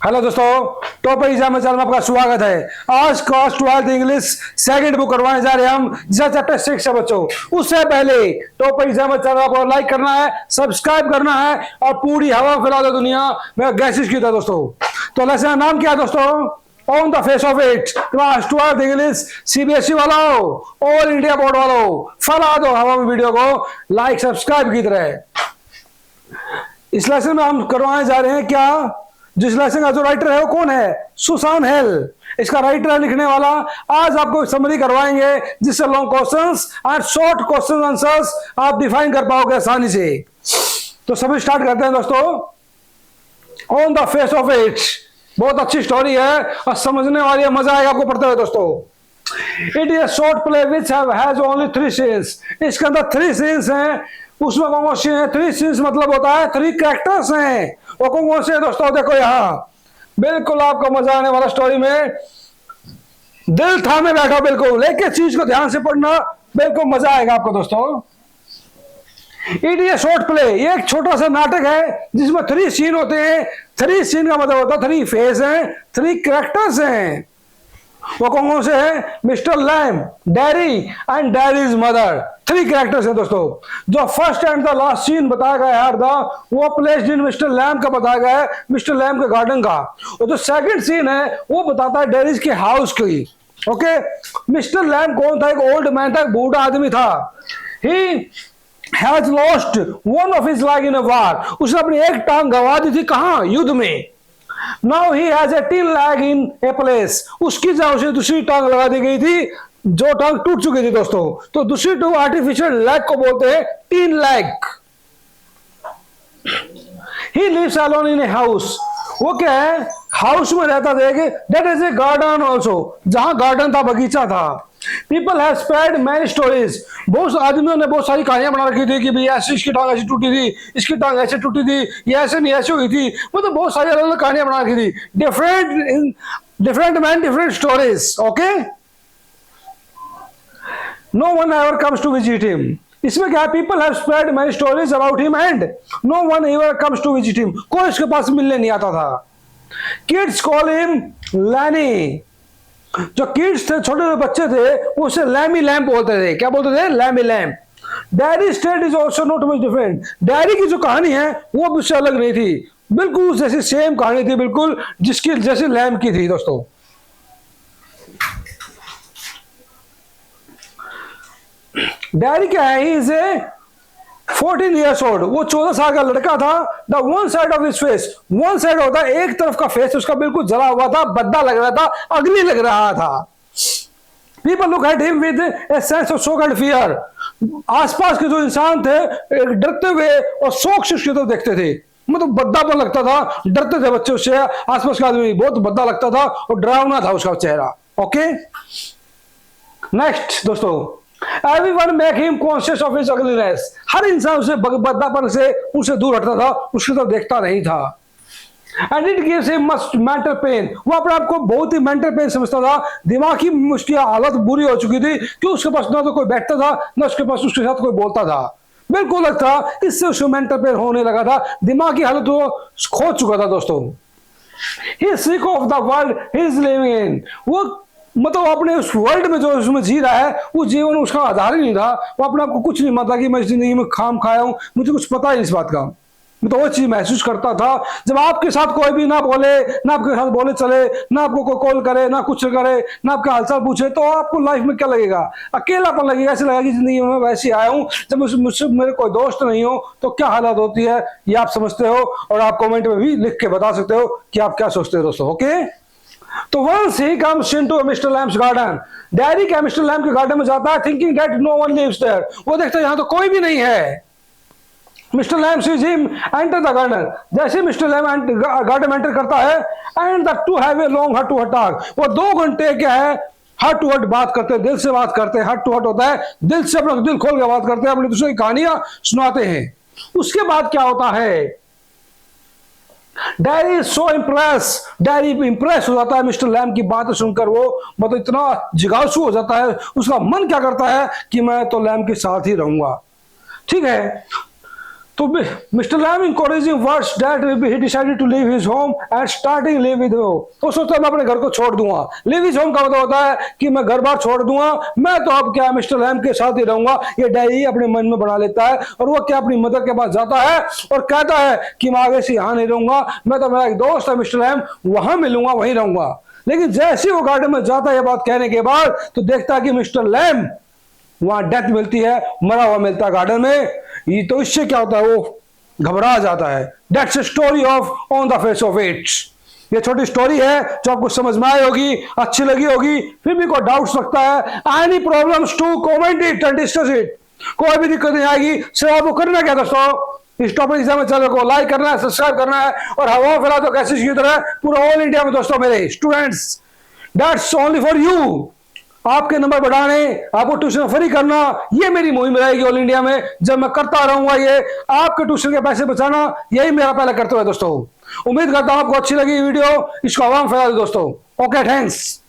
Hello दोस्तों, top exam channel में आपका स्वागत है। आज क्लास 12 इंग्लिश सेकंड बुक करवाने जा रहे हैं हम, जिसका चैप्टर 6 है बच्चों। उससे पहले टॉप एग्जाम चैनल आपको लाइक करना है, सब्सक्राइब करना है और पूरी हवा फैला दो दुनिया में गैसेज की था दोस्तों। तो लेसन का नाम क्या है दोस्तों? On the face of it, class 12 English CBSE वालों, ऑल इंडिया बोर्ड वालों, फैला दो हवा में वीडियो को लाइक सब्सक्राइब की तरह। इस लेसन में हम करवाने जा रहे हैं क्या, जिस लेसन का जो राइटर है वो कौन है? सुसान हेल इसका राइटर है, लिखने वाला। आज आपको समरी करवाएंगे जिससे लॉन्ग क्वेश्चंस और शॉर्ट क्वेश्चन आंसर्स आप डिफाइन कर पाओगे आसानी से। तो समरी स्टार्ट करते हैं दोस्तों। On the face of it बहुत अच्छी स्टोरी है और समझने वाली है, मजा आएगा आपको पढ़ते हुए दोस्तों। It is a short play which has only 3 scenes. इसके अंदर 3 सीन्स हैं। उसमें कौन सी है? 3 सीन्स मतलब होता है 3 कैरेक्टर्स हैं। वो कौन से दोस्तों? देखो यहाँ बिल्कुल आपको मजा आने वाला स्टोरी में। दिल थामे बैठो, बिल्कुल एक एक चीज को ध्यान से पढ़ना, बिल्कुल मजा आएगा आपको दोस्तों। इट इज शॉर्ट प्ले, ये एक छोटा सा नाटक है जिसमें 3 सीन होते हैं। 3 सीन का मतलब होता है 3 फेस हैं, 3 कैरेक्टर्स हैं। वो कौन से हैं? Mister Lamb, Derry and Derry's mother. 3 characters हैं दोस्तों। जो first and the last scene बताया गया है वो प्लेस्ड इन मिस्टर लैम का बताया गया है, मिस्टर लैम के गार्डन का। और जो सेकंड सीन है वो बताता है डैरीज के हाउस की। ओके, मिस्टर लैम कौन था? एक ओल्ड मैन था, एक बूढ़ा आदमी था। He has lost one of his leg in a war. उसने अपनी एक टांग गंवा दी थी। कहां? युद्ध में। Now he has a tin leg in a place. उसकी जगह उसे दूसरी टांग लगा दी गई थी, जो टांग टूट चुकी थी दोस्तों। तो दूसरी 2 आर्टिफिशियल लेग को बोलते हैं tin leg. He lives alone in a house. वो क्या है? हाउस में रहता था। That is a garden also, जहां गार्डन था, बगीचा था। People have spread many stories. बहुत आदमियों ने बहुत सारी कहानियां बना रखी थी कि भाई ऐसी इसकी टांग ऐसी टूटी थी, इसकी टांग ऐसे टूटी थी, ये ऐसे नहीं ऐसे हुई थी। मतलब बहुत सारी अलग अलग कहानियां बना रखी थी। Different man different stories. Okay, no one ever comes to visit him. इसमें क्या है? People have spread many stories about him and no one ever comes to visit him. कोई इसके पास मिलने नहीं आता था। किड्स कॉल हिम लैनी। जो किड्स थे, छोटे छोटे बच्चे थे, उसे लैमी लैम्प बोलते थे। क्या बोलते थे? Lammy lamp. Diary state is also not much different. Diary की जो कहानी है वो भी उससे अलग नहीं थी, बिल्कुल जैसी सेम कहानी थी, बिल्कुल जिसकी जैसे लैम्प की थी दोस्तों। डायरी क्या है? He is a 14 years old। वो 14 साल का लड़का था। The one side of his face, one side होता है एक तरफ का फेस उसका बिल्कुल जला हुआ था, भद्दा लग रहा था, अगली लग रहा था। People look at him with a sense of shock and fear. आसपास के जो इंसान थे एक डरते हुए और शौक से उसकी तरफ देखते थे। मतलब भद्दापन लगता था, डरते थे बच्चे उससे। आसपास का आदमी बहुत भद्दा लगता था और डरावना था उसका चेहरा। ओके, नेक्स्ट दोस्तों। Everyone make him conscious of his ugliness। हर इंसान उसे बद्दापन से उससे दूर हटता था, उसकी तरफ देखता नहीं था। And it gives him much mental pain। वो अपने आप को बहुत ही मेंटल पेन समझता था। दिमागी उसकी हालत बुरी हो चुकी थी कि उसके पास ना तो कोई बैठता था, ना उसके पास उसके साथ कोई बोलता था। बिल्कुल लगता इससे उसको मेंटल पेन होने लगा था, दिमागी हालत वो खो चुका था दोस्तों। He is sick of the world he is living in। वो मतलब अपने उस वर्ल्ड में जो उसमें जी रहा है, उस जीवन उसका आधार ही नहीं था। वो अपने आप को कुछ नहीं मानता कि मैं इस जिंदगी में खाम खाया हूं, मुझे कुछ पता ही नहीं इस बात का। मैं तो वो चीज महसूस करता था जब आपके साथ कोई भी ना बोले, ना आपके साथ बोले चले, ना आपको कोई कॉल करे, ना कुछ करे, ना आपका हालचाल पूछे, तो आपको लाइफ में क्या लगेगा? अकेलापन लगेगा। ऐसे लगेगा कि जिंदगी में वैसे आया हूँ। जब मुझसे मेरे कोई दोस्त नहीं हो तो क्या हालत होती है, ये आप समझते हो और आप कॉमेंट में भी लिख के बता सकते हो कि आप क्या सोचते हो दोस्तों। ओके, तो once he comes into Mr. Lamb's garden, dairy क्या मिस्टर लैम्प के गार्डन में जाता है, thinking that no one lives there। वो देखता है यहाँ तो कोई भी नहीं है। Mister lamp sees him enter the garden। जैसे मिस्टर लैम्प गार्डन में एंटर करता है, and the two have a long heart to heart talk। वो 2 घंटे क्या है, हार्ट टू हार्ट बात करते हैं, दिल से बात करते हैं। हार्ट टू हार्ट होता है दिल से, अपना दिल खोल के बात करते हैं, अपने दूसरे की कहानियां सुनाते हैं। उसके बाद क्या होता है? Dairy so impress, dairy impress हो जाता है मिस्टर लैम्प की बातें सुनकर। वो मतलब इतना जिज्ञासु हो जाता है, उसका मन क्या करता है कि मैं तो लैम्प के साथ ही रहूंगा। ठीक है, तो mister Lam encouraging words that he decided to leave his home and starting live with him। वो सोचता है मैं अपने घर को छोड़ दूंगा। लिव हिज होम का मतलब होता है कि मैं घर बार छोड़ दूंगा, मैं तो अब क्या मिस्टर लैम के साथ ही रहूंगा। ये डायरी अपने मन में बना लेता है और वो क्या अपनी मदर के पास जाता है और कहता है कि मैं आगे से यहाँ नहीं रहूंगा, मैं तो मेरा एक दोस्त है मिस्टर लैम, वहां मिलूंगा, वहीं रहूंगा। लेकिन जैसे वो गार्डन में जाता है ये बात कहने के बाद, तो देखता है कि मिस्टर लैम वहां डेथ मिलती है, मरा हुआ मिलता है गार्डन में। ये तो इससे क्या होता है, वो घबरा जाता है। That's story of on the face of it. ये छोटी स्टोरी है जो आपको समझ में आई होगी, अच्छी लगी होगी। फिर भी कोई डाउट्स रखता है, any problems to comment it and discuss it. कोई भी दिक्कत नहीं आएगी। सिर्फ आपको करना क्या दोस्तों, इस टॉपिक एग्जाम चैनल को लाइक करना है, सब्सक्राइब करना है और हवा फिलहाल तो कैसे की तरह पूरा ऑल इंडिया में दोस्तों मेरे students, that's only for you. आपके नंबर बढ़ाने, आपको ट्यूशन फ्री करना, ये मेरी मुहिम रहेगी ऑल इंडिया में। जब मैं करता रहूंगा ये आपके ट्यूशन के पैसे बचाना, यही मेरा पहला कर्तव्य है दोस्तों। उम्मीद करता हूं आपको अच्छी लगी वीडियो, इसको आवाम फैला दो दोस्तों। Okay, thanks.